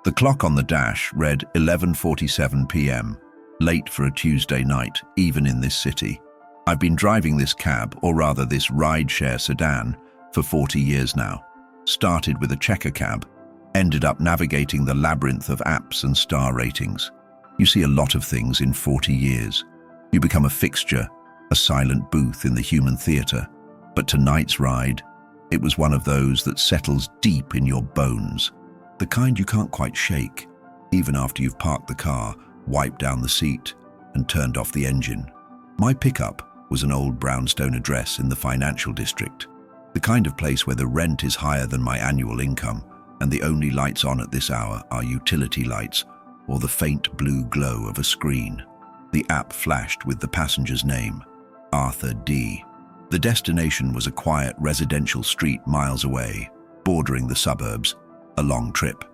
The clock on the dash read 11:47 p.m., late for a Tuesday night, even in this city. I've been driving this cab, or rather this ride-share sedan, for 40 years now. Started with a checker cab, ended up navigating the labyrinth of apps and star ratings. You see a lot of things in 40 years. You become a fixture, a silent booth in the human theatre. But tonight's ride, it was one of those that settles deep in your bones. The kind you can't quite shake, even after you've parked the car, wiped down the seat, and turned off the engine. My pickup was an old brownstone address in the financial district, the kind of place where the rent is higher than my annual income, and the only lights on at this hour are utility lights or the faint blue glow of a screen. The app flashed with the passenger's name, Arthur D. The destination was a quiet residential street miles away, bordering the suburbs. A long trip.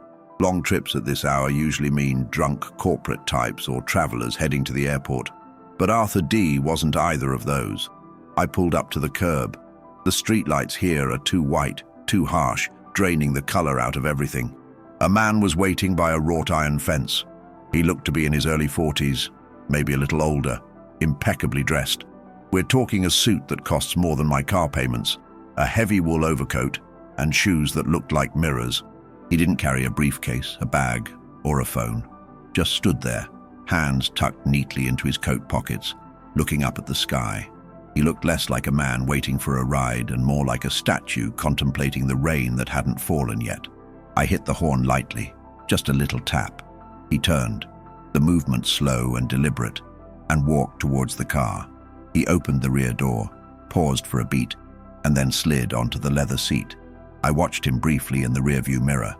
Long trips at this hour usually mean drunk corporate types or travelers heading to the airport. But Arthur D. wasn't either of those. I pulled up to the curb. The streetlights here are too white, too harsh, draining the color out of everything. A man was waiting by a wrought iron fence. He looked to be in his early 40s, maybe a little older, impeccably dressed. We're talking a suit that costs more than my car payments, a heavy wool overcoat, and shoes that looked like mirrors. He didn't carry a briefcase, a bag, or a phone. Just stood there, hands tucked neatly into his coat pockets, looking up at the sky. He looked less like a man waiting for a ride and more like a statue contemplating the rain that hadn't fallen yet. I hit the horn lightly, just a little tap. He turned, the movement slow and deliberate, and walked towards the car. He opened the rear door, paused for a beat, and then slid onto the leather seat. I watched him briefly in the rearview mirror.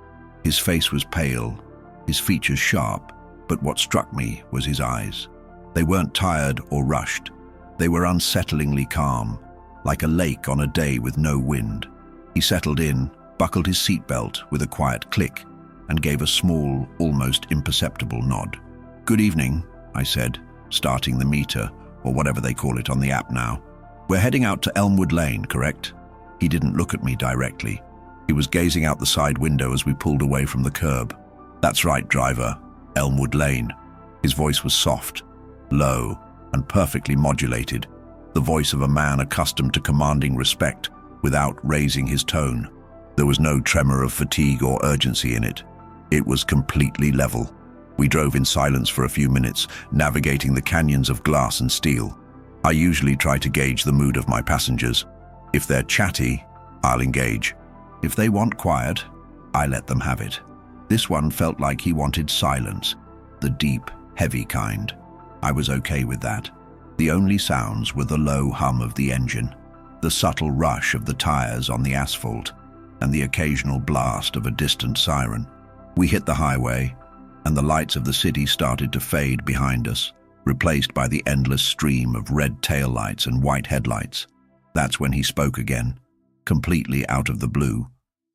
His face was pale, his features sharp, but what struck me was his eyes. They weren't tired or rushed. They were unsettlingly calm, like a lake on a day with no wind. He settled in, buckled his seatbelt with a quiet click, and gave a small, almost imperceptible nod. "Good evening," I said, starting the meter, or whatever they call it on the app now. "We're heading out to Elmwood Lane, correct?" He didn't look at me directly. He was gazing out the side window as we pulled away from the curb. "That's right, driver. Elmwood Lane." His voice was soft, low, and perfectly modulated, the voice of a man accustomed to commanding respect without raising his tone. There was no tremor of fatigue or urgency in it. It was completely level. We drove in silence for a few minutes, navigating the canyons of glass and steel. I usually try to gauge the mood of my passengers. If they're chatty, I'll engage. If they want quiet, I let them have it. This one felt like he wanted silence, the deep, heavy kind. I was okay with that. The only sounds were the low hum of the engine, the subtle rush of the tires on the asphalt, and the occasional blast of a distant siren. We hit the highway, and the lights of the city started to fade behind us, replaced by the endless stream of red taillights and white headlights. That's when he spoke again, completely out of the blue,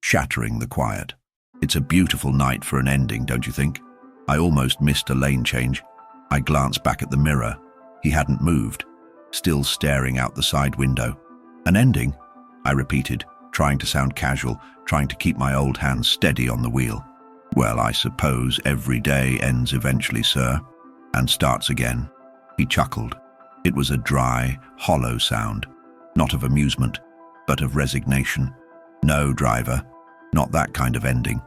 shattering the quiet. "It's a beautiful night for an ending, don't you think?" I almost missed a lane change. I glanced back at the mirror. He hadn't moved, still staring out the side window. "An ending?" I repeated, trying to sound casual, trying to keep my old hands steady on the wheel. "Well, I suppose every day ends eventually, sir, and starts again." He chuckled. It was a dry, hollow sound, not of amusement, but of resignation. "No, driver, not that kind of ending.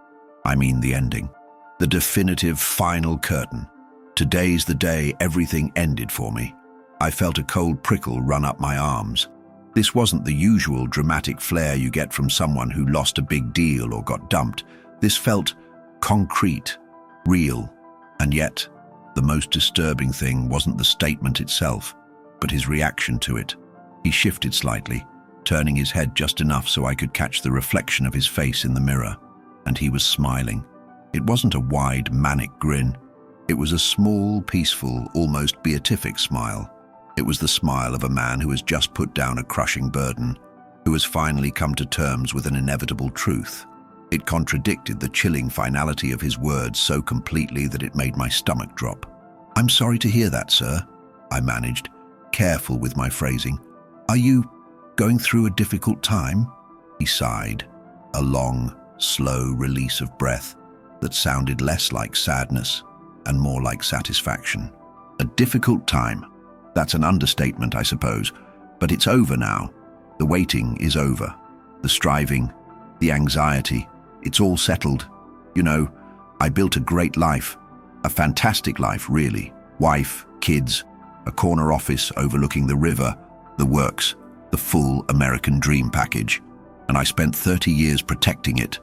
I mean the ending. The definitive final curtain. Today's the day everything ended for me." I felt a cold prickle run up my arms. This wasn't the usual dramatic flair you get from someone who lost a big deal or got dumped. This felt concrete, real, and yet the most disturbing thing wasn't the statement itself, but his reaction to it. He shifted slightly, turning his head just enough so I could catch the reflection of his face in the mirror, and he was smiling. It wasn't a wide, manic grin. It was a small, peaceful, almost beatific smile. It was the smile of a man who has just put down a crushing burden, who has finally come to terms with an inevitable truth. It contradicted the chilling finality of his words so completely that it made my stomach drop. "I'm sorry to hear that, sir," I managed, careful with my phrasing. "Are you going through a difficult time?" He sighed, a long, slow release of breath. that sounded less like sadness and more like satisfaction. A difficult time. That's an understatement, I suppose, but it's over now. The waiting is over. The striving, the anxiety, it's all settled. You know, I built a great life, a fantastic life, really. Wife, kids, a corner office overlooking the river, the works, the full American dream package. And I spent 30 years protecting it,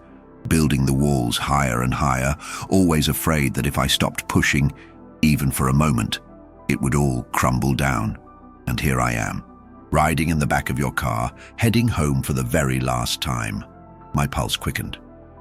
building the walls higher and higher, always afraid that if I stopped pushing, even for a moment, it would all crumble down. And here I am, riding in the back of your car, heading home for the very last time. My pulse quickened.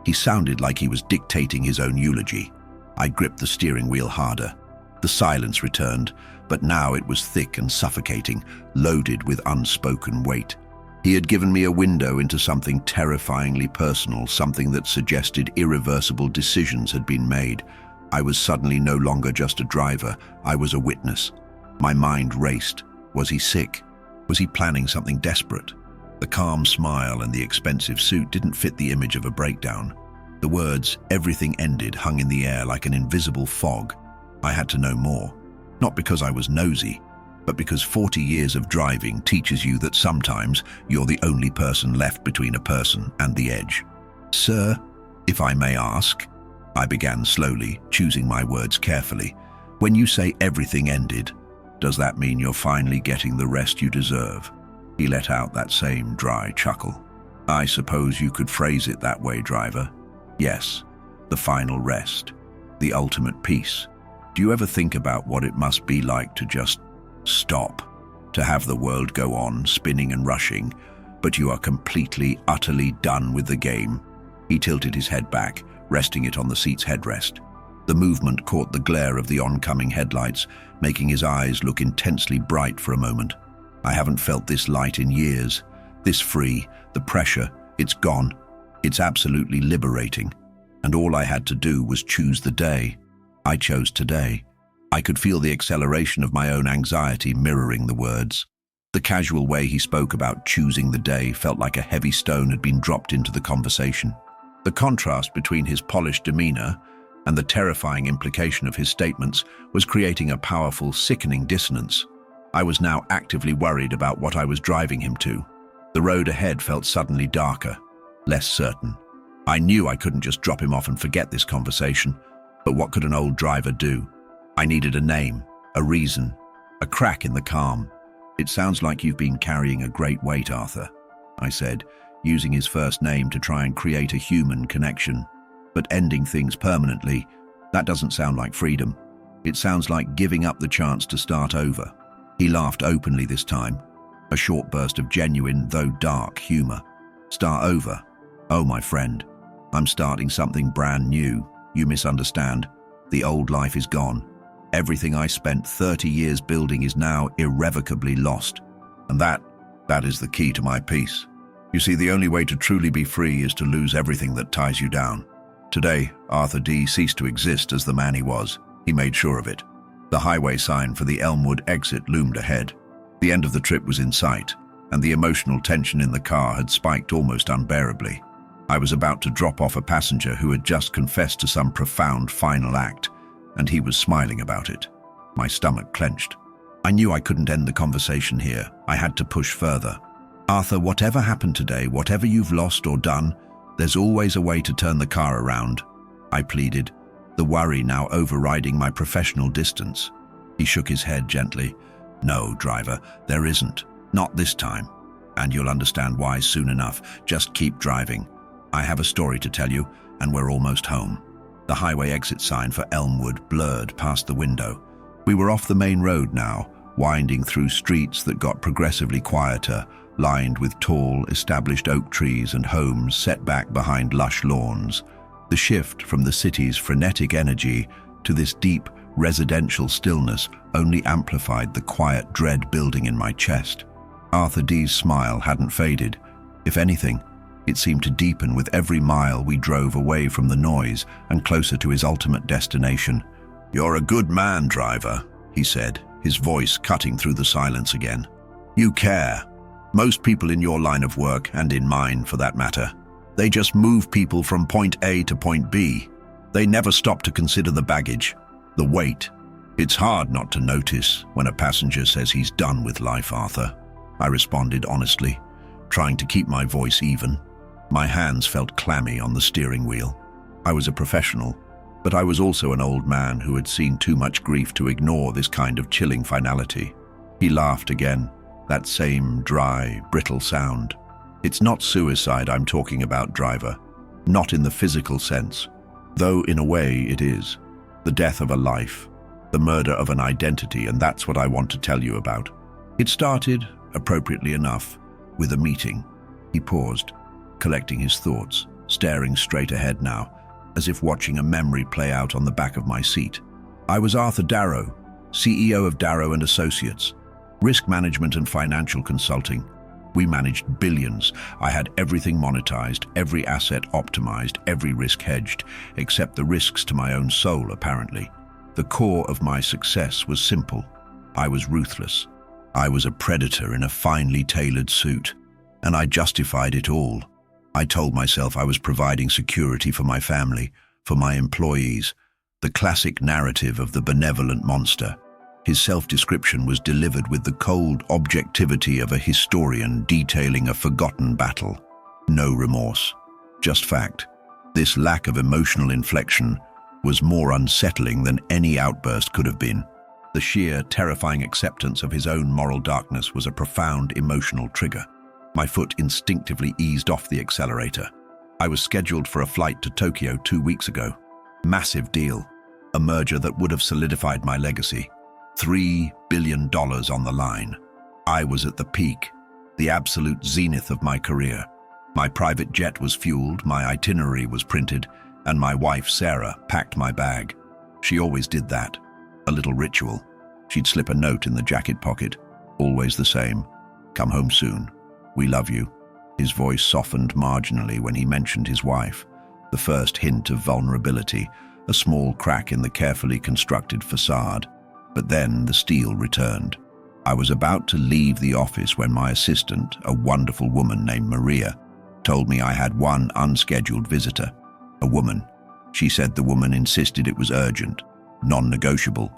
He sounded like he was dictating his own eulogy. I gripped the steering wheel harder. The silence returned, but now it was thick and suffocating, loaded with unspoken weight. He had given me a window into something terrifyingly personal, something that suggested irreversible decisions had been made. I was suddenly no longer just a driver, I was a witness. My mind raced. Was he sick? Was he planning something desperate? The calm smile and the expensive suit didn't fit the image of a breakdown. The words, "everything ended," hung in the air like an invisible fog. I had to know more. Not because I was nosy, but because 40 years of driving teaches you that sometimes you're the only person left between a person and the edge. "Sir, if I may ask," I began slowly, choosing my words carefully. "When you say everything ended, does that mean you're finally getting the rest you deserve?" He let out that same dry chuckle. "I suppose you could phrase it that way, driver. Yes, the final rest, the ultimate peace. Do you ever think about what it must be like to just stop, to have the world go on, spinning and rushing, but you are completely, utterly done with the game?" He tilted his head back, resting it on the seat's headrest. The movement caught the glare of the oncoming headlights, making his eyes look intensely bright for a moment. I haven't felt this light in years, this free. The pressure, it's gone. It's absolutely liberating. And all I had to do was choose the day. I chose today. I could feel the acceleration of my own anxiety mirroring the words. The casual way he spoke about choosing the day felt like a heavy stone had been dropped into the conversation. The contrast between his polished demeanor and the terrifying implication of his statements was creating a powerful, sickening dissonance. I was now actively worried about what I was driving him to. The road ahead felt suddenly darker, less certain. I knew I couldn't just drop him off and forget this conversation, but what could an old driver do? I needed a name, a reason, a crack in the calm. "It sounds like you've been carrying a great weight, Arthur," I said, using his first name to try and create a human connection. "But ending things permanently, that doesn't sound like freedom. It sounds like giving up the chance to start over." He laughed openly this time, a short burst of genuine, though dark, humor. "Start over? Oh, my friend, I'm starting something brand new. You misunderstand. The old life is gone. Everything I spent 30 years building is now irrevocably lost. And that is the key to my peace. You see, the only way to truly be free is to lose everything that ties you down. Today, Arthur D. ceased to exist as the man he was. He made sure of it. The highway sign for the Elmwood exit loomed ahead. The end of the trip was in sight, and the emotional tension in the car had spiked almost unbearably. I was about to drop off a passenger who had just confessed to some profound final act, and he was smiling about it. My stomach clenched. I knew I couldn't end the conversation here. I had to push further. "Arthur, whatever happened today, whatever you've lost or done, there's always a way to turn the car around," I pleaded, the worry now overriding my professional distance. He shook his head gently. "No, driver, there isn't. Not this time. And you'll understand why soon enough. Just keep driving. I have a story to tell you, and we're almost home." The highway exit sign for Elmwood blurred past the window. We were off the main road now, winding through streets that got progressively quieter, lined with tall, established oak trees and homes set back behind lush lawns. The shift from the city's frenetic energy to this deep, residential stillness only amplified the quiet dread building in my chest. Arthur D.'s smile hadn't faded. If anything, it seemed to deepen with every mile we drove away from the noise and closer to his ultimate destination. "You're a good man, driver," he said, his voice cutting through the silence again. "You care. Most people in your line of work, and in mine for that matter, they just move people from point A to point B. They never stop to consider the baggage, the weight. It's hard not to notice when a passenger says he's done with life, Arthur. I responded honestly, trying to keep my voice even. My hands felt clammy on the steering wheel. I was a professional, but I was also an old man who had seen too much grief to ignore this kind of chilling finality. He laughed again, that same dry, brittle sound. It's not suicide I'm talking about, driver. Not in the physical sense, though in a way it is. The death of a life, the murder of an identity, and that's what I want to tell you about. It started, appropriately enough, with a meeting. He paused, collecting his thoughts, staring straight ahead now, as if watching a memory play out on the back of my seat. I was Arthur Darrow, CEO of Darrow & Associates, risk management and financial consulting. We managed billions. I had everything monetized, every asset optimized, every risk hedged, except the risks to my own soul, apparently. The core of my success was simple. I was ruthless. I was a predator in a finely tailored suit, and I justified it all. I told myself I was providing security for my family, for my employees, the classic narrative of the benevolent monster. His self-description was delivered with the cold objectivity of a historian detailing a forgotten battle. No remorse, just fact. This lack of emotional inflection was more unsettling than any outburst could have been. The sheer, terrifying acceptance of his own moral darkness was a profound emotional trigger. My foot instinctively eased off the accelerator. I was scheduled for a flight to Tokyo 2 weeks ago. Massive deal, a merger that would have solidified my legacy. $3 billion on the line. I was at the peak, the absolute zenith of my career. My private jet was fueled, my itinerary was printed, and my wife, Sarah, packed my bag. She always did that. A little ritual. She'd slip a note in the jacket pocket, always the same. Come home soon. We love you. His voice softened marginally when he mentioned his wife. The first hint of vulnerability, a small crack in the carefully constructed facade. But then the steel returned. I was about to leave the office when my assistant, a wonderful woman named Maria, told me I had one unscheduled visitor. A woman. She said the woman insisted it was urgent, non-negotiable,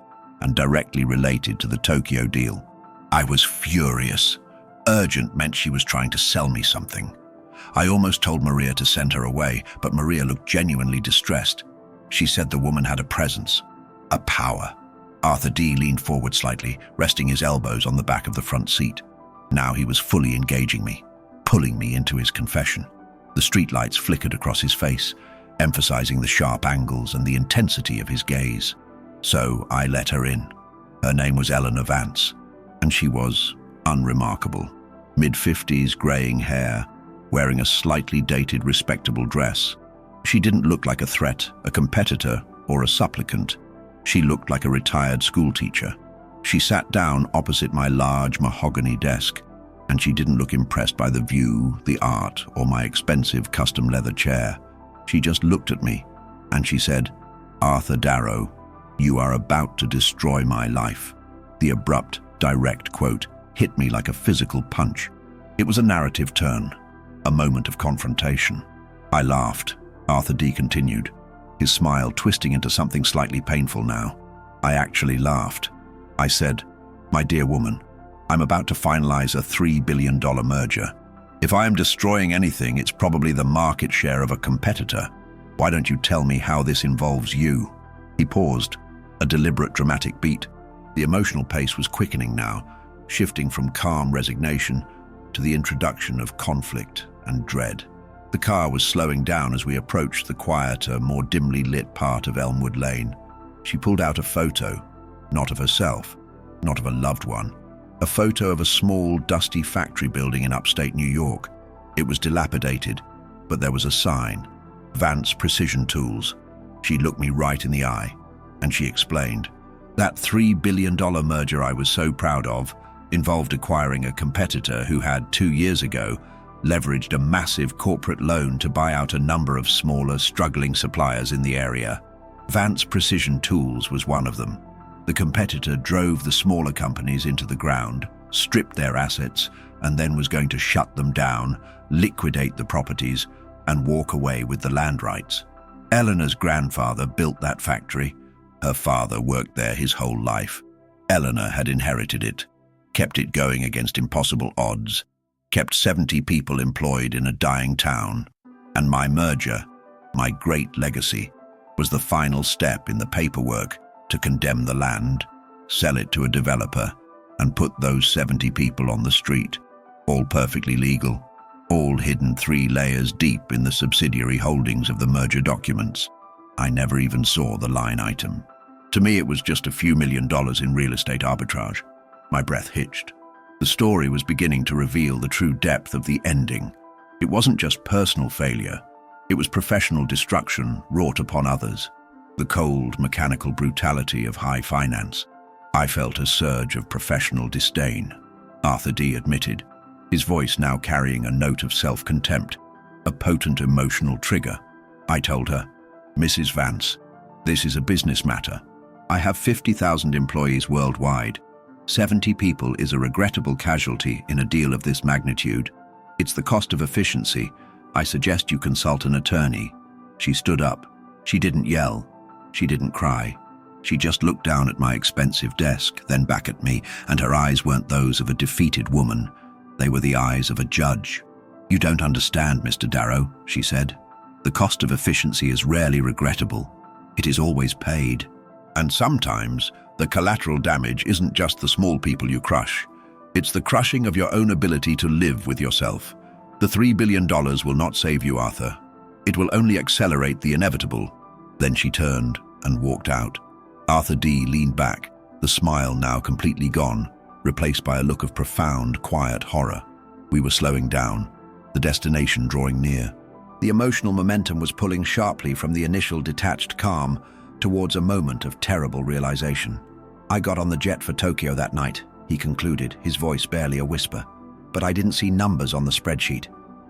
and directly related to the Tokyo deal. I was furious. Urgent meant she was trying to sell me something. I almost told Maria to send her away, but Maria looked genuinely distressed. She said the woman had a presence, a power. Arthur D. leaned forward slightly, resting his elbows on the back of the front seat. Now he was fully engaging me, pulling me into his confession. The streetlights flickered across his face, emphasizing the sharp angles and the intensity of his gaze. So I let her in. Her name was Eleanor Vance, and she was unremarkable. Mid-50s, graying hair, wearing a slightly dated, respectable dress. She didn't look like a threat, a competitor, or a supplicant. She looked like a retired schoolteacher. She sat down opposite my large mahogany desk, and she didn't look impressed by the view, the art, or my expensive custom leather chair. She just looked at me, and she said, "Arthur Darrow, you are about to destroy my life." The abrupt, direct quote hit me like a physical punch. It was a narrative turn, a moment of confrontation. I laughed. Arthur D. continued, his smile twisting into something slightly painful now. I actually laughed. I said, "My dear woman, I'm about to finalize a $3 billion merger. If I am destroying anything, it's probably the market share of a competitor. Why don't you tell me how this involves you?" He paused, a deliberate dramatic beat. The emotional pace was quickening now, shifting from calm resignation to the introduction of conflict and dread. The car was slowing down as we approached the quieter, more dimly lit part of Elmwood Lane. She pulled out a photo, not of herself, not of a loved one. A photo of a small, dusty factory building in upstate New York. It was dilapidated, but there was a sign, Vance Precision Tools. She looked me right in the eye, and she explained. That $3 billion merger I was so proud of involved acquiring a competitor who had, 2 years ago, leveraged a massive corporate loan to buy out a number of smaller, struggling suppliers in the area. Vance Precision Tools was one of them. The competitor drove the smaller companies into the ground, stripped their assets, and then was going to shut them down, liquidate the properties, and walk away with the land rights. Eleanor's grandfather built that factory. Her father worked there his whole life. Eleanor had inherited it, kept it going against impossible odds, kept 70 people employed in a dying town. And my merger, my great legacy, was the final step in the paperwork to condemn the land, sell it to a developer, and put those 70 people on the street, all perfectly legal, all hidden 3 layers deep in the subsidiary holdings of the merger documents. I never even saw the line item. To me, it was just a few $1 million in real estate arbitrage. My breath hitched. The story was beginning to reveal the true depth of the ending. It wasn't just personal failure. It was professional destruction wrought upon others. The cold, mechanical brutality of high finance. I felt a surge of professional disdain. Arthur D. admitted, his voice now carrying a note of self-contempt, a potent emotional trigger. I told her, Mrs. Vance, this is a business matter. I have 50,000 employees worldwide. 70 people is a regrettable casualty in a deal of this magnitude. It's the cost of efficiency. I suggest you consult an attorney. She stood up. She didn't yell. She didn't cry. She just looked down at my expensive desk, then back at me, and her eyes weren't those of a defeated woman. They were the eyes of a judge. You don't understand, Mr. Darrow, she said. The cost of efficiency is rarely regrettable. It is always paid. And sometimes, the collateral damage isn't just the small people you crush. It's the crushing of your own ability to live with yourself. The $3 billion will not save you, Arthur. It will only accelerate the inevitable. Then she turned and walked out. Arthur D. leaned back, the smile now completely gone, replaced by a look of profound, quiet horror. We were slowing down, the destination drawing near. The emotional momentum was pulling sharply from the initial detached calm towards a moment of terrible realization. I got on the jet for Tokyo that night, he concluded, his voice barely a whisper. But I didn't see numbers on the spreadsheet.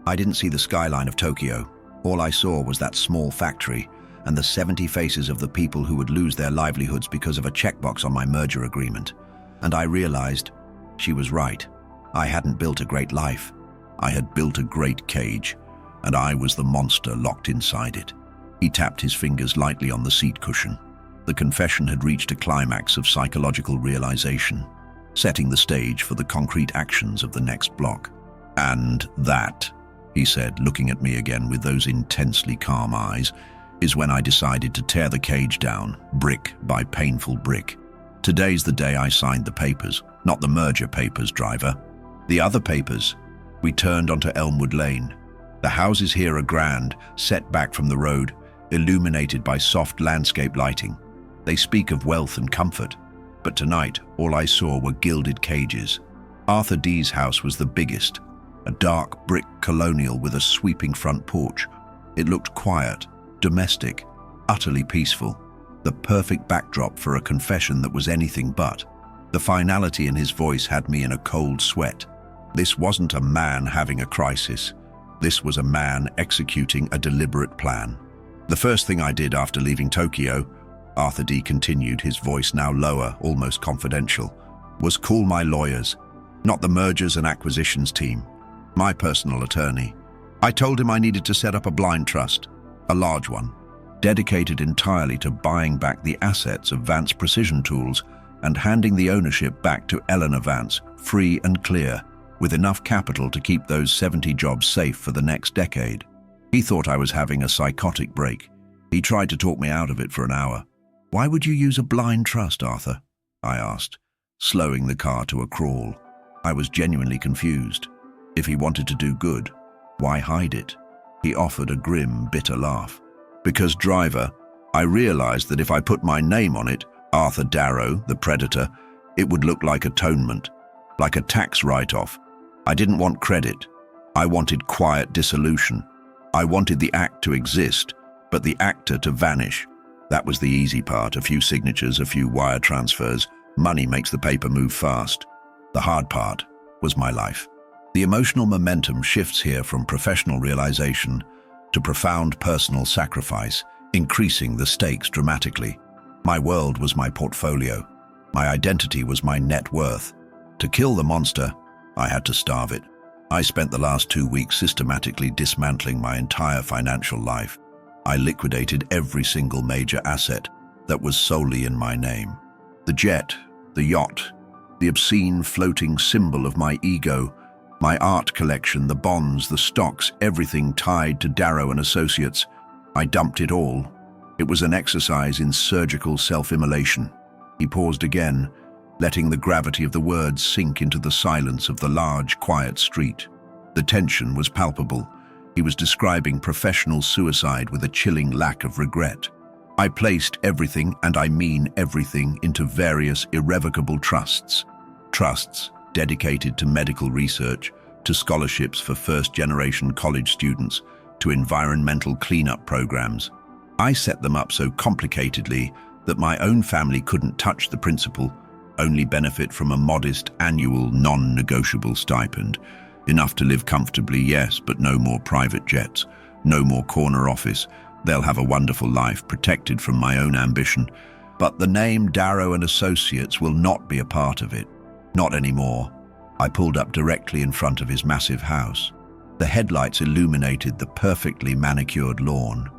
I didn't see the skyline of Tokyo. All I saw was that small factory and the 70 faces of the people who would lose their livelihoods because of a checkbox on my merger agreement. And I realized she was right. I hadn't built a great life. I had built a great cage, and I was the monster locked inside it. He tapped his fingers lightly on the seat cushion. The confession had reached a climax of psychological realization, setting the stage for the concrete actions of the next block. And that, he said, looking at me again with those intensely calm eyes, is when I decided to tear the cage down, brick by painful brick. Today's the day I signed the papers, not the merger papers, driver. The other papers. We turned onto Elmwood Lane. The houses here are grand, set back from the road, illuminated by soft landscape lighting. They speak of wealth and comfort. But tonight, all I saw were gilded cages. Arthur D.'s house was the biggest, a dark brick colonial with a sweeping front porch. It looked quiet, domestic, utterly peaceful, the perfect backdrop for a confession that was anything but. The finality in his voice had me in a cold sweat. This wasn't a man having a crisis. This was a man executing a deliberate plan. The first thing I did after leaving Tokyo, Arthur D. continued, his voice now lower, almost confidential, was call my lawyers, not the mergers and acquisitions team, my personal attorney. I told him I needed to set up a blind trust, a large one, dedicated entirely to buying back the assets of Vance Precision Tools and handing the ownership back to Eleanor Vance, free and clear, with enough capital to keep those 70 jobs safe for the next decade. He thought I was having a psychotic break. He tried to talk me out of it for an hour. Why would you use a blind trust, Arthur? I asked, slowing the car to a crawl. I was genuinely confused. If he wanted to do good, why hide it? He offered a grim, bitter laugh. Because, driver, I realized that if I put my name on it, Arthur Darrow, the predator, it would look like atonement, like a tax write-off. I didn't want credit. I wanted quiet dissolution. I wanted the act to exist, but the actor to vanish. That was the easy part, a few signatures, a few wire transfers. Money makes the paper move fast. The hard part was my life. The emotional momentum shifts here from professional realization to profound personal sacrifice, increasing the stakes dramatically. My world was my portfolio. My identity was my net worth. To kill the monster, I had to starve it. I spent the last 2 weeks systematically dismantling my entire financial life. I liquidated every single major asset that was solely in my name. The jet, the yacht, the obscene floating symbol of my ego, my art collection, the bonds, the stocks, everything tied to Darrow and Associates. I dumped it all. It was an exercise in surgical self-immolation. He paused again, letting the gravity of the words sink into the silence of the large, quiet street. The tension was palpable. He was describing professional suicide with a chilling lack of regret. I placed everything, and I mean everything, into various irrevocable trusts. Trusts dedicated to medical research, to scholarships for first-generation college students, to environmental cleanup programs. I set them up so complicatedly that my own family couldn't touch the principal, only benefit from a modest annual non-negotiable stipend. Enough to live comfortably, yes, but no more private jets, no more corner office. They'll have a wonderful life, protected from my own ambition. But the name Darrow and Associates will not be a part of it. Not anymore. I pulled up directly in front of his massive house. The headlights illuminated the perfectly manicured lawn.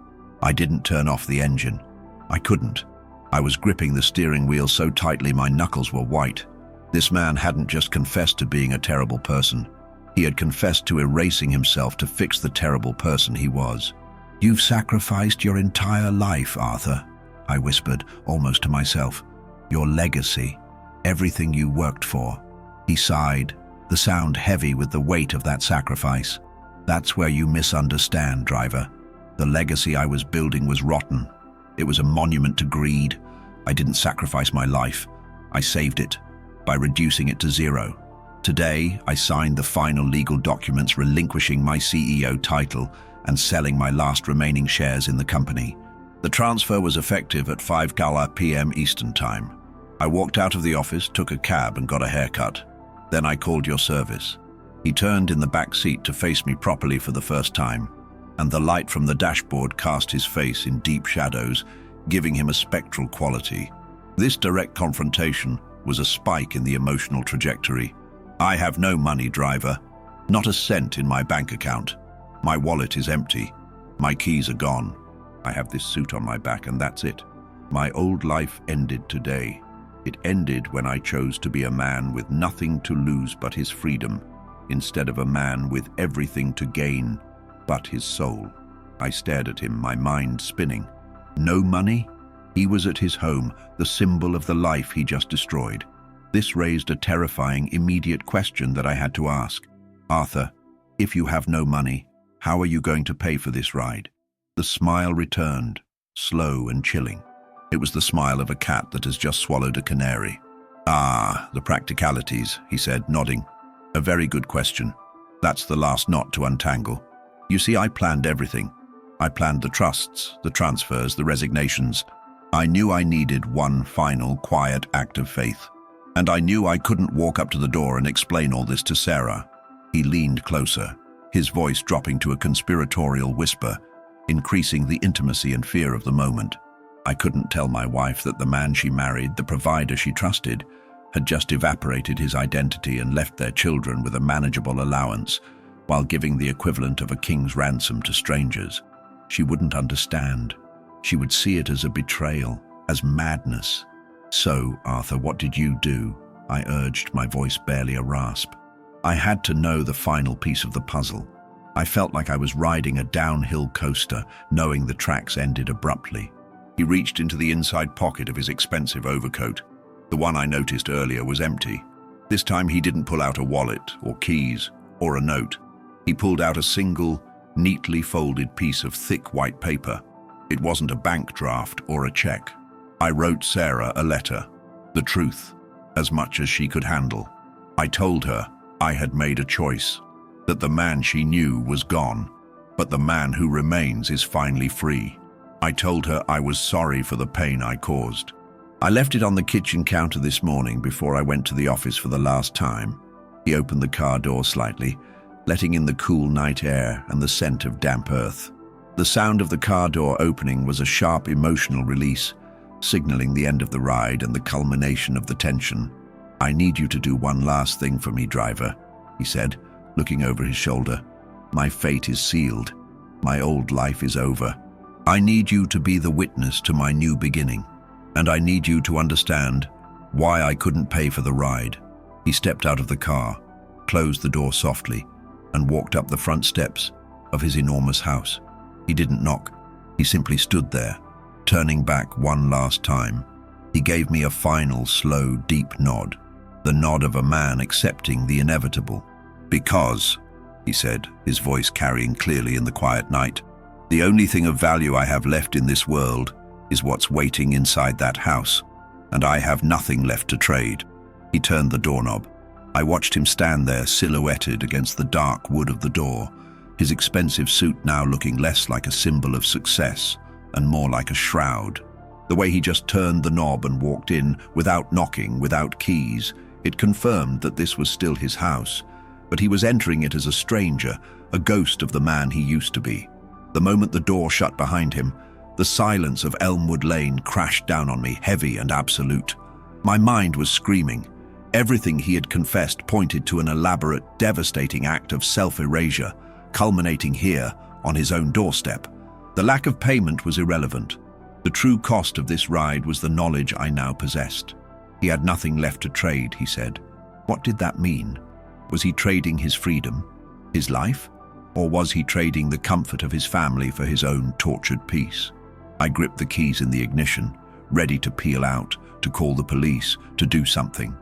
I didn't turn off the engine. I couldn't. I was gripping the steering wheel so tightly my knuckles were white. This man hadn't just confessed to being a terrible person. He had confessed to erasing himself to fix the terrible person he was. "You've sacrificed your entire life, Arthur," I whispered, almost to myself. "Your legacy, everything you worked for." He sighed, the sound heavy with the weight of that sacrifice. "That's where you misunderstand, driver. The legacy I was building was rotten. It was a monument to greed. I didn't sacrifice my life. I saved it by reducing it to zero. Today, I signed the final legal documents relinquishing my CEO title and selling my last remaining shares in the company. The transfer was effective at 5 p.m. Eastern Time. I walked out of the office, took a cab and got a haircut. Then I called your service." He turned in the back seat to face me properly for the first time, and the light from the dashboard cast his face in deep shadows, giving him a spectral quality. This direct confrontation was a spike in the emotional trajectory. "I have no money, driver. Not a cent in my bank account. My wallet is empty. My keys are gone. I have this suit on my back and that's it. My old life ended today. It ended when I chose to be a man with nothing to lose but his freedom, instead of a man with everything to gain but his soul." I stared at him, my mind spinning. No money? He was at his home, the symbol of the life he just destroyed. This raised a terrifying, immediate question that I had to ask. "Arthur, if you have no money, how are you going to pay for this ride?" The smile returned, slow and chilling. It was the smile of a cat that has just swallowed a canary. "Ah, the practicalities," he said, nodding. "A very good question. That's the last knot to untangle. You see, I planned everything. I planned the trusts, the transfers, the resignations. I knew I needed one final, quiet act of faith. And I knew I couldn't walk up to the door and explain all this to Sarah." He leaned closer, his voice dropping to a conspiratorial whisper, increasing the intimacy and fear of the moment. I couldn't tell my wife that the man she married, the provider she trusted, had just evaporated his identity and left their children with a manageable allowance, while giving the equivalent of a king's ransom to strangers. She wouldn't understand. She would see it as a betrayal, as madness. "So, Arthur, what did you do?" I urged, my voice barely a rasp. I had to know the final piece of the puzzle. I felt like I was riding a downhill coaster, knowing the tracks ended abruptly. He reached into the inside pocket of his expensive overcoat. The one I noticed earlier was empty. This time he didn't pull out a wallet or keys or a note. He pulled out a single, neatly folded piece of thick white paper. It wasn't a bank draft or a check. I wrote Sarah a letter, the truth, as much as she could handle. I told her I had made a choice, that the man she knew was gone, but the man who remains is finally free. I told her I was sorry for the pain I caused. I left it on the kitchen counter this morning before I went to the office for the last time. He opened the car door slightly, letting in the cool night air and the scent of damp earth. The sound of the car door opening was a sharp emotional release, signaling the end of the ride and the culmination of the tension. "I need you to do one last thing for me, driver," he said, looking over his shoulder. "My fate is sealed. My old life is over. I need you to be the witness to my new beginning, and I need you to understand why I couldn't pay for the ride." He stepped out of the car, closed the door softly, and walked up the front steps of his enormous house. He didn't knock. He simply stood there, turning back one last time. He gave me a final, slow, deep nod, the nod of a man accepting the inevitable. "Because," he said, his voice carrying clearly in the quiet night, "the only thing of value I have left in this world is what's waiting inside that house, and I have nothing left to trade." He turned the doorknob. I watched him stand there, silhouetted against the dark wood of the door, his expensive suit now looking less like a symbol of success and more like a shroud. The way he just turned the knob and walked in, without knocking, without keys, it confirmed that this was still his house, but he was entering it as a stranger, a ghost of the man he used to be. The moment the door shut behind him, the silence of Elmwood Lane crashed down on me, heavy and absolute. My mind was screaming. Everything he had confessed pointed to an elaborate, devastating act of self-erasure, culminating here, on his own doorstep. The lack of payment was irrelevant. The true cost of this ride was the knowledge I now possessed. He had nothing left to trade, he said. What did that mean? Was he trading his freedom, his life? Or was he trading the comfort of his family for his own tortured peace? I gripped the keys in the ignition, ready to peel out, to call the police, to do something.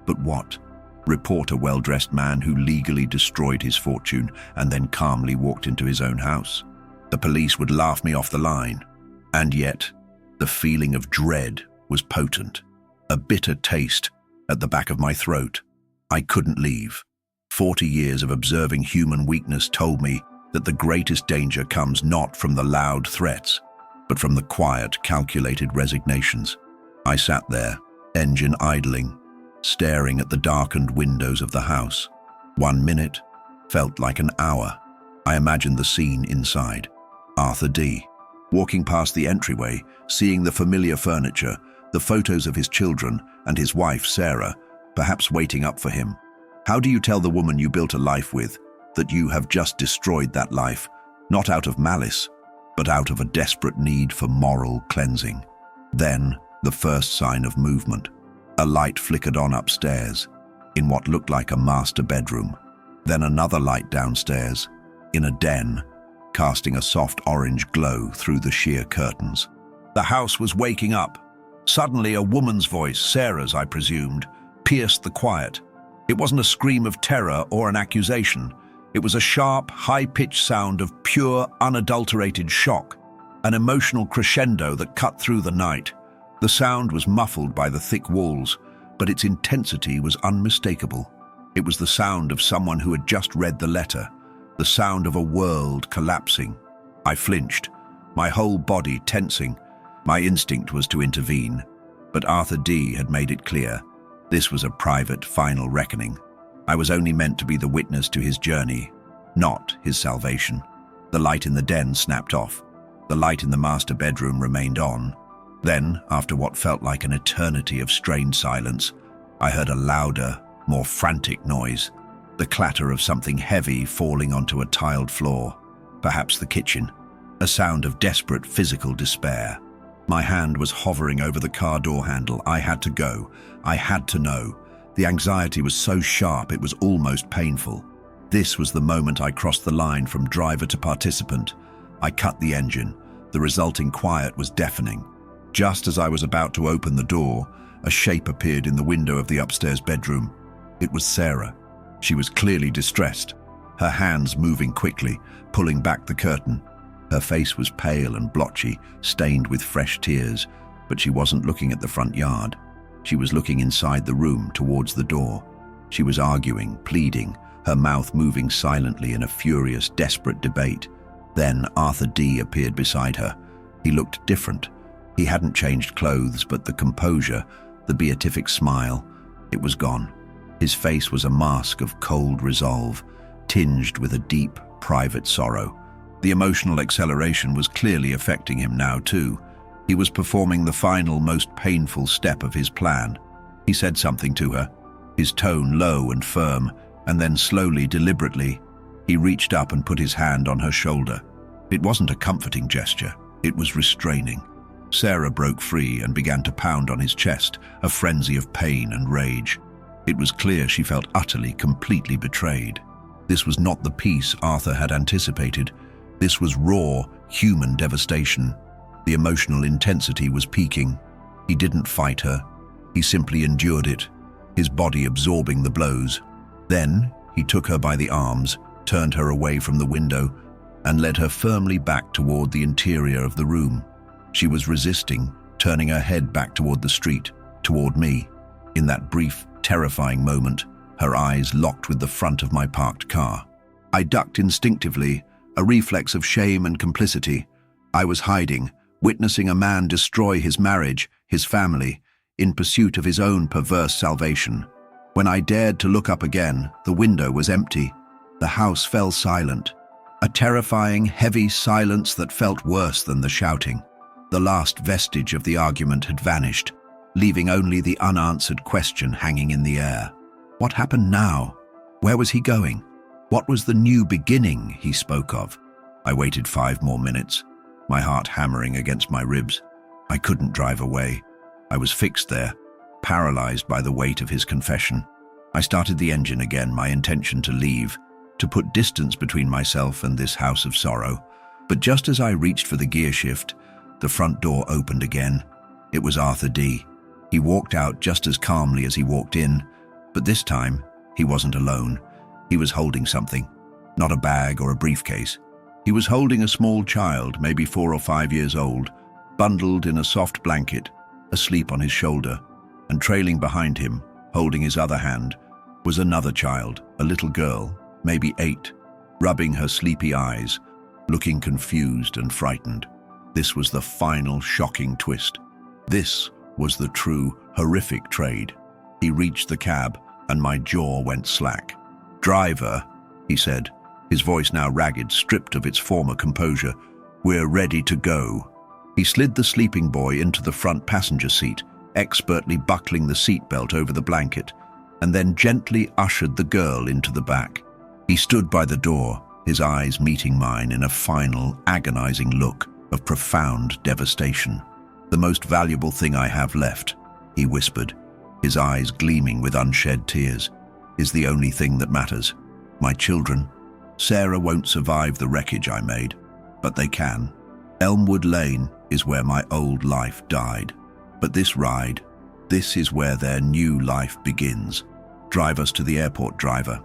But what? Report a well-dressed man who legally destroyed his fortune and then calmly walked into his own house? The police would laugh me off the line. And yet, the feeling of dread was potent, a bitter taste at the back of my throat. I couldn't leave. 40 years of observing human weakness told me that the greatest danger comes not from the loud threats, but from the quiet, calculated resignations. I sat there, engine idling, staring at the darkened windows of the house. 1 minute felt like an hour. I imagined the scene inside. Arthur D. walking past the entryway, seeing the familiar furniture, the photos of his children and his wife, Sarah, perhaps waiting up for him. How do you tell the woman you built a life with that you have just destroyed that life, not out of malice, but out of a desperate need for moral cleansing? Then, the first sign of movement. A light flickered on upstairs, in what looked like a master bedroom. Then another light downstairs, in a den, casting a soft orange glow through the sheer curtains. The house was waking up. Suddenly, a woman's voice, Sarah's I presumed, pierced the quiet. It wasn't a scream of terror or an accusation. It was a sharp, high-pitched sound of pure, unadulterated shock, an emotional crescendo that cut through the night. The sound was muffled by the thick walls, but its intensity was unmistakable. It was the sound of someone who had just read the letter, the sound of a world collapsing. I flinched, my whole body tensing. My instinct was to intervene, but Arthur D. had made it clear. This was a private, final reckoning. I was only meant to be the witness to his journey, not his salvation. The light in the den snapped off. The light in the master bedroom remained on. Then, after what felt like an eternity of strained silence, I heard a louder, more frantic noise, the clatter of something heavy falling onto a tiled floor, perhaps the kitchen, a sound of desperate physical despair. My hand was hovering over the car door handle. I had to go. I had to know. The anxiety was so sharp it was almost painful. This was the moment I crossed the line from driver to participant. I cut the engine. The resulting quiet was deafening. Just as I was about to open the door, a shape appeared in the window of the upstairs bedroom. It was Sarah. She was clearly distressed, her hands moving quickly, pulling back the curtain. Her face was pale and blotchy, stained with fresh tears, but she wasn't looking at the front yard. She was looking inside the room, towards the door. She was arguing, pleading, her mouth moving silently in a furious, desperate debate. Then Arthur D. appeared beside her. He looked different. He hadn't changed clothes, but the composure, the beatific smile, it was gone. His face was a mask of cold resolve, tinged with a deep, private sorrow. The emotional acceleration was clearly affecting him now too. He was performing the final, most painful step of his plan. He said something to her, his tone low and firm, and then slowly, deliberately, he reached up and put his hand on her shoulder. It wasn't a comforting gesture. It was restraining. Sarah broke free and began to pound on his chest, a frenzy of pain and rage. It was clear she felt utterly, completely betrayed. This was not the peace Arthur had anticipated. This was raw, human devastation. The emotional intensity was peaking. He didn't fight her. He simply endured it, his body absorbing the blows. Then, he took her by the arms, turned her away from the window, and led her firmly back toward the interior of the room. She was resisting, turning her head back toward the street, toward me. In that brief, terrifying moment, her eyes locked with the front of my parked car. I ducked instinctively, a reflex of shame and complicity. I was hiding, witnessing a man destroy his marriage, his family, in pursuit of his own perverse salvation. When I dared to look up again, the window was empty. The house fell silent. A terrifying, heavy silence that felt worse than the shouting. The last vestige of the argument had vanished, leaving only the unanswered question hanging in the air. What happened now? Where was he going? What was the new beginning he spoke of? I waited 5 more minutes, my heart hammering against my ribs. I couldn't drive away. I was fixed there, paralyzed by the weight of his confession. I started the engine again, my intention to leave, to put distance between myself and this house of sorrow. But just as I reached for the gear shift, the front door opened again. It was Arthur D. He walked out just as calmly as he walked in, but this time, he wasn't alone. He was holding something, not a bag or a briefcase. He was holding a small child, maybe 4 or 5 years old, bundled in a soft blanket, asleep on his shoulder, and trailing behind him, holding his other hand, was another child, a little girl, maybe 8, rubbing her sleepy eyes, looking confused and frightened. This was the final shocking twist. This was the true, horrific trade. He reached the cab, and my jaw went slack. "Driver," he said, his voice now ragged, stripped of its former composure, "we're ready to go." He slid the sleeping boy into the front passenger seat, expertly buckling the seatbelt over the blanket, and then gently ushered the girl into the back. He stood by the door, his eyes meeting mine in a final, agonizing look of profound devastation. "The most valuable thing I have left," he whispered, his eyes gleaming with unshed tears, "is the only thing that matters. My children. Sarah won't survive the wreckage I made, but they can. Elmwood Lane is where my old life died. But this ride, this is where their new life begins. Drive us to the airport, driver.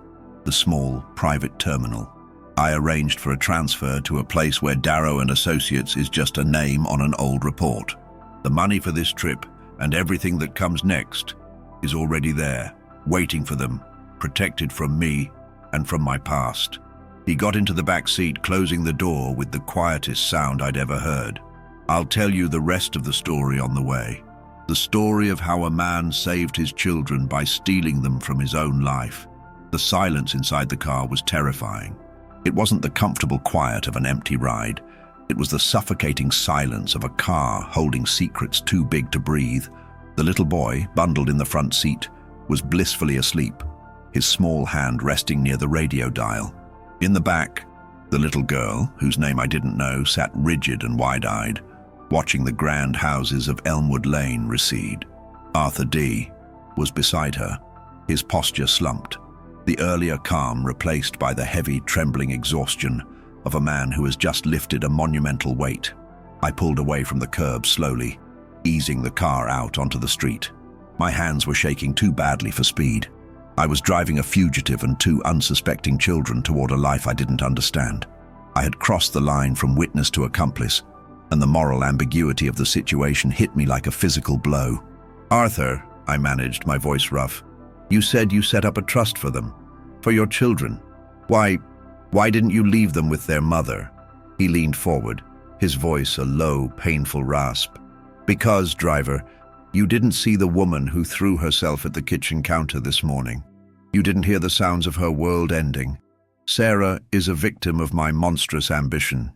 The small, private terminal. I arranged for a transfer to a place where Darrow and Associates is just a name on an old report. The money for this trip and everything that comes next is already there, waiting for them, protected from me and from my past." He got into the back seat, closing the door with the quietest sound I'd ever heard. "I'll tell you the rest of the story on the way. The story of how a man saved his children by stealing them from his own life." The silence inside the car was terrifying. It wasn't the comfortable quiet of an empty ride. It was the suffocating silence of a car holding secrets too big to breathe. The little boy, bundled in the front seat, was blissfully asleep, his small hand resting near the radio dial. In the back, the little girl, whose name I didn't know, sat rigid and wide-eyed, watching the grand houses of Elmwood Lane recede. Arthur D. was beside her, his posture slumped, the earlier calm replaced by the heavy, trembling exhaustion of a man who has just lifted a monumental weight. I pulled away from the curb slowly, easing the car out onto the street. My hands were shaking too badly for speed. I was driving a fugitive and 2 unsuspecting children toward a life I didn't understand. I had crossed the line from witness to accomplice, and the moral ambiguity of the situation hit me like a physical blow. "Arthur," I managed, my voice rough, "you said you set up a trust for them, for your children. Why didn't you leave them with their mother?" He leaned forward, his voice a low, painful rasp. "Because, driver, you didn't see the woman who threw herself at the kitchen counter this morning. You didn't hear the sounds of her world ending. Sarah is a victim of my monstrous ambition.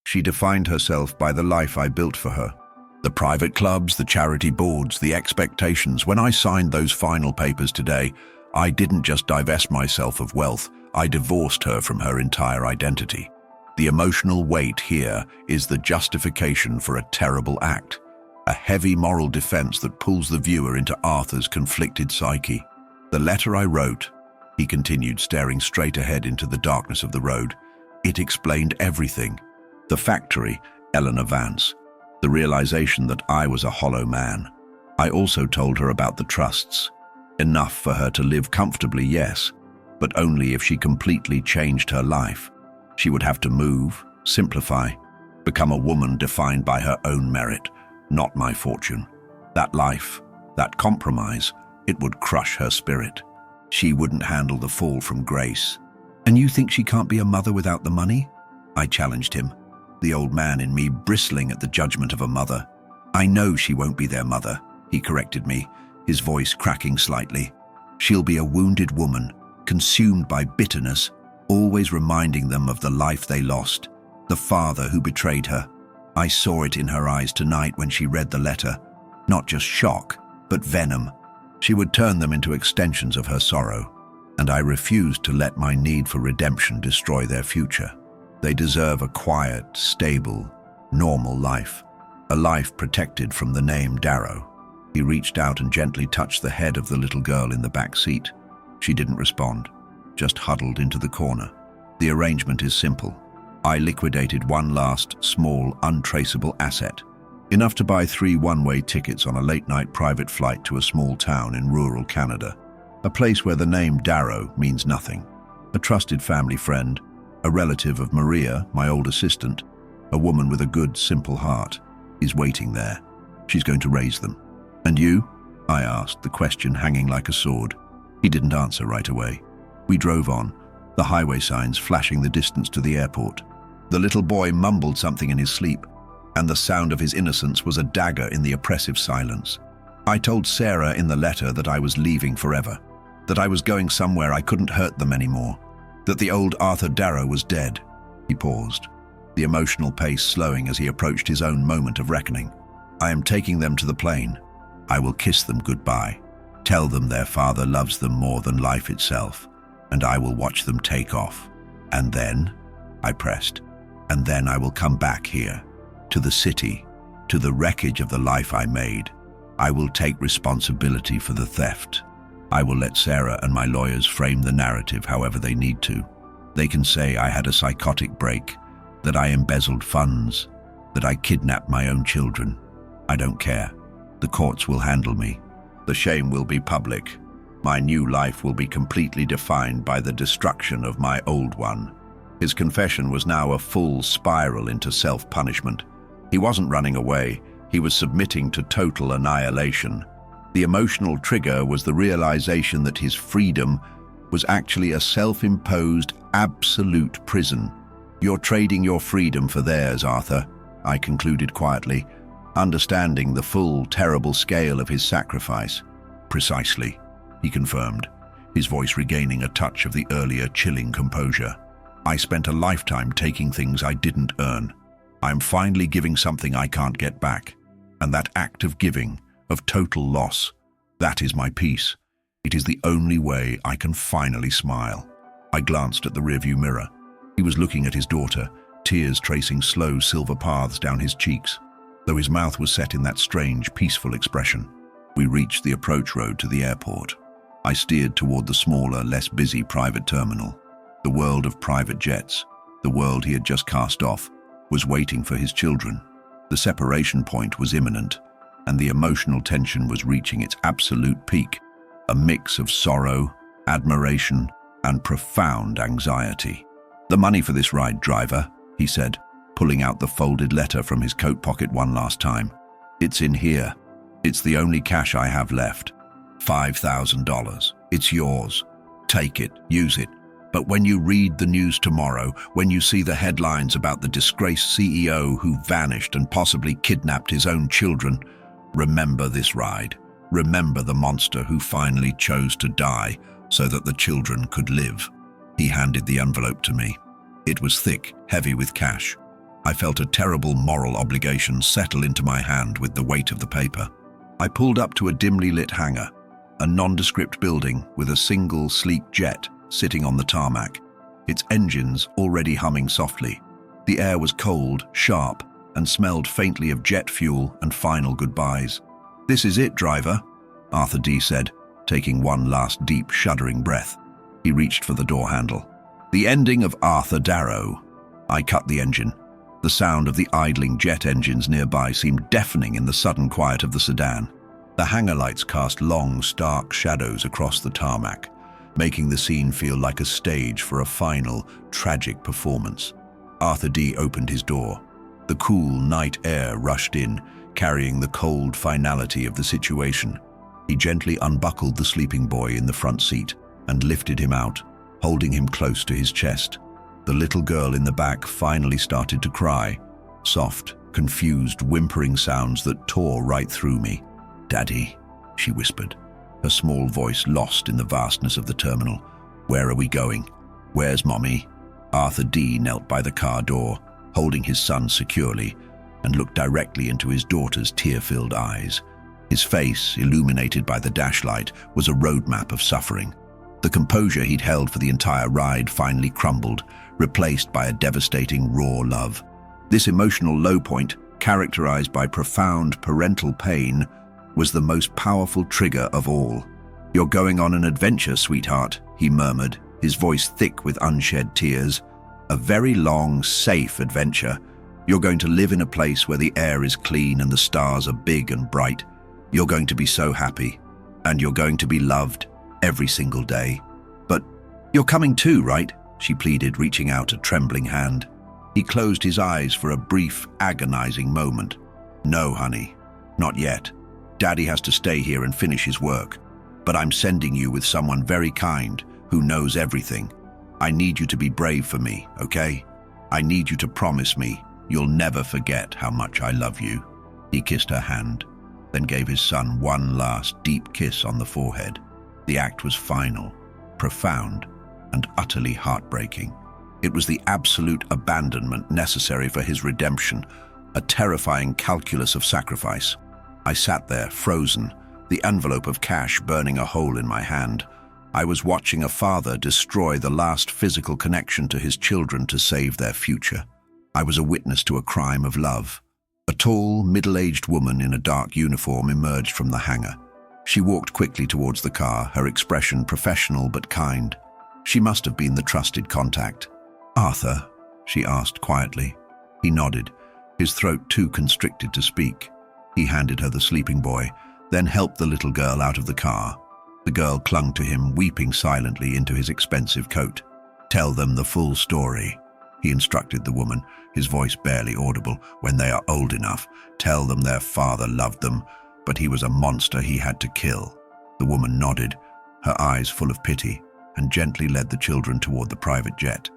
She defined herself by the life I built for her. The private clubs, the charity boards, the expectations. When I signed those final papers today, I didn't just divest myself of wealth, I divorced her from her entire identity. The emotional weight here is the justification for a terrible act, a heavy moral defense that pulls the viewer into Arthur's conflicted psyche. The letter I wrote, he continued, staring straight ahead into the darkness of the road, it explained everything. The factory, Eleanor Vance, the realization that I was a hollow man. I also told her about the trusts. Enough for her to live comfortably, yes, but only if she completely changed her life. She would have to move, simplify, become a woman defined by her own merit, not my fortune. That life, that compromise, it would crush her spirit. She wouldn't handle the fall from grace. And you think she can't be a mother without the money? I challenged him, the old man in me bristling at the judgment of a mother. I know she won't be their mother, he corrected me, his voice cracking slightly. She'll be a wounded woman, consumed by bitterness, always reminding them of the life they lost, the father who betrayed her. I saw it in her eyes tonight when she read the letter. Not just shock, but venom. She would turn them into extensions of her sorrow, and I refused to let my need for redemption destroy their future. They deserve a quiet, stable, normal life, a life protected from the name Darrow. He reached out and gently touched the head of the little girl in the back seat. She didn't respond, just huddled into the corner. The arrangement is simple. I liquidated one last, small, untraceable asset, enough to buy 3 one-way tickets on a late-night private flight to a small town in rural Canada, a place where the name Darrow means nothing. A trusted family friend, a relative of Maria, my old assistant, a woman with a good, simple heart, is waiting there. She's going to raise them. And you? I asked, the question hanging like a sword. He didn't answer right away. We drove on, the highway signs flashing the distance to the airport. The little boy mumbled something in his sleep, and the sound of his innocence was a dagger in the oppressive silence. I told Sarah in the letter that I was leaving forever, that I was going somewhere I couldn't hurt them anymore, that the old Arthur Darrow was dead. He paused, the emotional pace slowing as he approached his own moment of reckoning. I am taking them to the plane. I will kiss them goodbye, tell them their father loves them more than life itself, and I will watch them take off. And then, I pressed, and then I will come back here, to the city, to the wreckage of the life I made. I will take responsibility for the theft. I will let Sarah and my lawyers frame the narrative however they need to. They can say I had a psychotic break, that I embezzled funds, that I kidnapped my own children. I don't care. The courts will handle me. The shame will be public. My new life will be completely defined by the destruction of my old one. His confession was now a full spiral into self-punishment. He wasn't running away. He was submitting to total annihilation. The emotional trigger was the realization that his freedom was actually a self-imposed, absolute prison. You're trading your freedom for theirs, Arthur, I concluded quietly, understanding the full, terrible scale of his sacrifice. Precisely, he confirmed, his voice regaining a touch of the earlier chilling composure. I spent a lifetime taking things I didn't earn. I'm finally giving something I can't get back. And that act of giving, of total loss, that is my peace. It is the only way I can finally smile. I glanced at the rearview mirror. He was looking at his daughter, tears tracing slow silver paths down his cheeks, though his mouth was set in that strange, peaceful expression. We reached the approach road to the airport. I steered toward the smaller, less busy private terminal. The world of private jets, the world he had just cast off, was waiting for his children. The separation point was imminent, and the emotional tension was reaching its absolute peak, a mix of sorrow, admiration, and profound anxiety. The money for this ride, driver, he said, pulling out the folded letter from his coat pocket one last time. It's in here. It's the only cash I have left. $5,000. It's yours. Take it, use it. But when you read the news tomorrow, when you see the headlines about the disgraced CEO who vanished and possibly kidnapped his own children, remember this ride. Remember the monster who finally chose to die so that the children could live. He handed the envelope to me. It was thick, heavy with cash. I felt a terrible moral obligation settle into my hand with the weight of the paper. I pulled up to a dimly lit hangar, a nondescript building with a single sleek jet sitting on the tarmac, its engines already humming softly. The air was cold, sharp, and smelled faintly of jet fuel and final goodbyes. "This is it, driver," Arthur D. said, taking one last deep, shuddering breath. He reached for the door handle. The ending of Arthur Darrow. I cut the engine. The sound of the idling jet engines nearby seemed deafening in the sudden quiet of the sedan. The hangar lights cast long, stark shadows across the tarmac, making the scene feel like a stage for a final, tragic performance. Arthur D. opened his door. The cool night air rushed in, carrying the cold finality of the situation. He gently unbuckled the sleeping boy in the front seat and lifted him out, holding him close to his chest. The little girl in the back finally started to cry, soft, confused, whimpering sounds that tore right through me. "Daddy," she whispered, her small voice lost in the vastness of the terminal. "Where are we going? Where's Mommy?" Arthur D. knelt by the car door, holding his son securely, and looked directly into his daughter's tear-filled eyes. His face, illuminated by the dashlight, was a roadmap of suffering. The composure he'd held for the entire ride finally crumbled, replaced by a devastating raw love. This emotional low point, characterized by profound parental pain, was the most powerful trigger of all. "You're going on an adventure, sweetheart," he murmured, his voice thick with unshed tears. "A very long, safe adventure. You're going to live in a place where the air is clean and the stars are big and bright. You're going to be so happy, and you're going to be loved every single day. But you're coming too, right?" she pleaded, reaching out a trembling hand. He closed his eyes for a brief, agonizing moment. "No, honey, not yet. Daddy has to stay here and finish his work. But I'm sending you with someone very kind, who knows everything. I need you to be brave for me, okay? I need you to promise me you'll never forget how much I love you." He kissed her hand, then gave his son one last deep kiss on the forehead. The act was final, profound, and utterly heartbreaking. It was the absolute abandonment necessary for his redemption, a terrifying calculus of sacrifice. I sat there, frozen, the envelope of cash burning a hole in my hand. I was watching a father destroy the last physical connection to his children to save their future. I was a witness to a crime of love. A tall, middle-aged woman in a dark uniform emerged from the hangar. She walked quickly towards the car, her expression professional but kind. She must have been the trusted contact. "Arthur?" she asked quietly. He nodded, his throat too constricted to speak. He handed her the sleeping boy, then helped the little girl out of the car. The girl clung to him, weeping silently into his expensive coat. "Tell them the full story," he instructed the woman, his voice barely audible. "When they are old enough, tell them their father loved them, but he was a monster he had to kill." The woman nodded, her eyes full of pity, and gently led the children toward the private jet.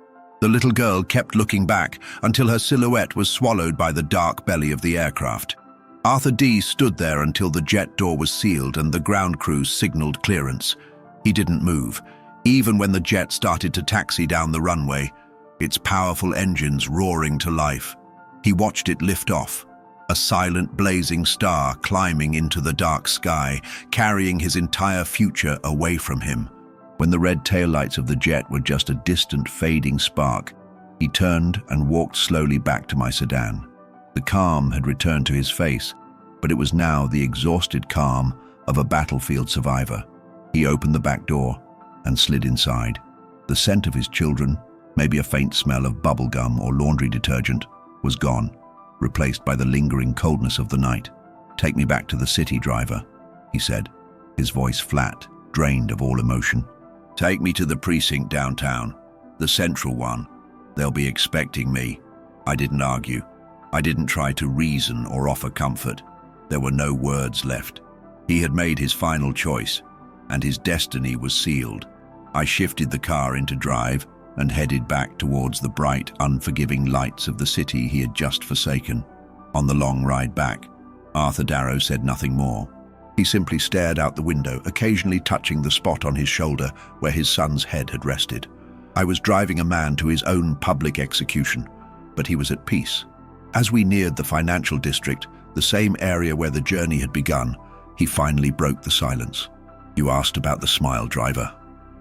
The little girl kept looking back until her silhouette was swallowed by the dark belly of the aircraft. Arthur D. stood there until the jet door was sealed and the ground crew signaled clearance. He didn't move, even when the jet started to taxi down the runway, its powerful engines roaring to life. He watched it lift off, a silent blazing star climbing into the dark sky, carrying his entire future away from him. When the red taillights of the jet were just a distant fading spark, he turned and walked slowly back to my sedan. The calm had returned to his face, but it was now the exhausted calm of a battlefield survivor. He opened the back door and slid inside. The scent of his children, maybe a faint smell of bubblegum or laundry detergent, was gone, replaced by the lingering coldness of the night. "Take me back to the city, driver," he said, his voice flat, drained of all emotion. "Take me to the precinct downtown, the central one. They'll be expecting me." I didn't argue. I didn't try to reason or offer comfort. There were no words left. He had made his final choice, and his destiny was sealed. I shifted the car into drive and headed back towards the bright, unforgiving lights of the city he had just forsaken. On the long ride back, Arthur Darrow said nothing more. He simply stared out the window, occasionally touching the spot on his shoulder where his son's head had rested. I was driving a man to his own public execution, but he was at peace. As we neared the financial district, the same area where the journey had begun, he finally broke the silence. "You asked about the smile, driver,"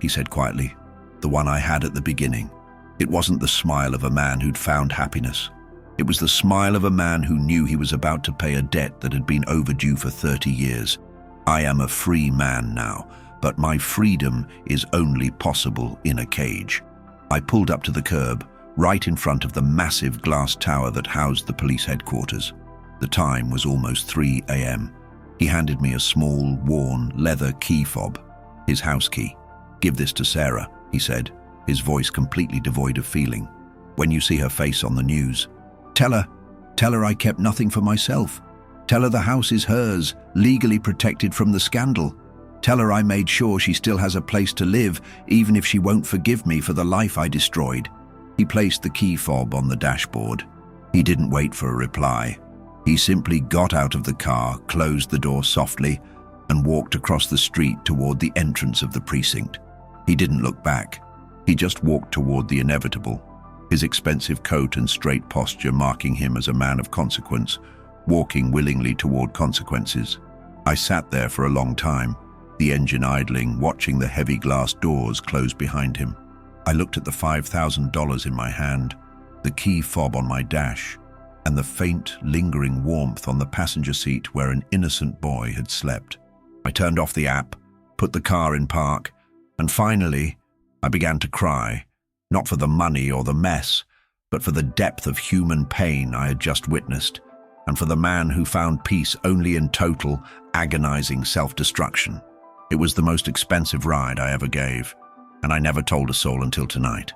he said quietly. "The one I had at the beginning. It wasn't the smile of a man who'd found happiness. It was the smile of a man who knew he was about to pay a debt that had been overdue for 30 years. I am a free man now, but my freedom is only possible in a cage. I pulled up to the curb, right in front of the massive glass tower that housed the police headquarters. The time was almost 3 a.m. He handed me a small, worn, leather key fob, his house key. "Give this to Sarah," he said, his voice completely devoid of feeling. "When you see her face on the news, tell her I kept nothing for myself. Tell her the house is hers, legally protected from the scandal. Tell her I made sure she still has a place to live, even if she won't forgive me for the life I destroyed." He placed the key fob on the dashboard. He didn't wait for a reply. He simply got out of the car, closed the door softly, and walked across the street toward the entrance of the precinct. He didn't look back. He just walked toward the inevitable, his expensive coat and straight posture marking him as a man of consequence, walking willingly toward consequences. I sat there for a long time, the engine idling, watching the heavy glass doors close behind him. I looked at the $5,000 in my hand, the key fob on my dash, and the faint, lingering warmth on the passenger seat where an innocent boy had slept. I turned off the app, put the car in park, and finally, I began to cry, not for the money or the mess, but for the depth of human pain I had just witnessed, and for the man who found peace only in total, agonizing self-destruction. It was the most expensive ride I ever gave, and I never told a soul until tonight.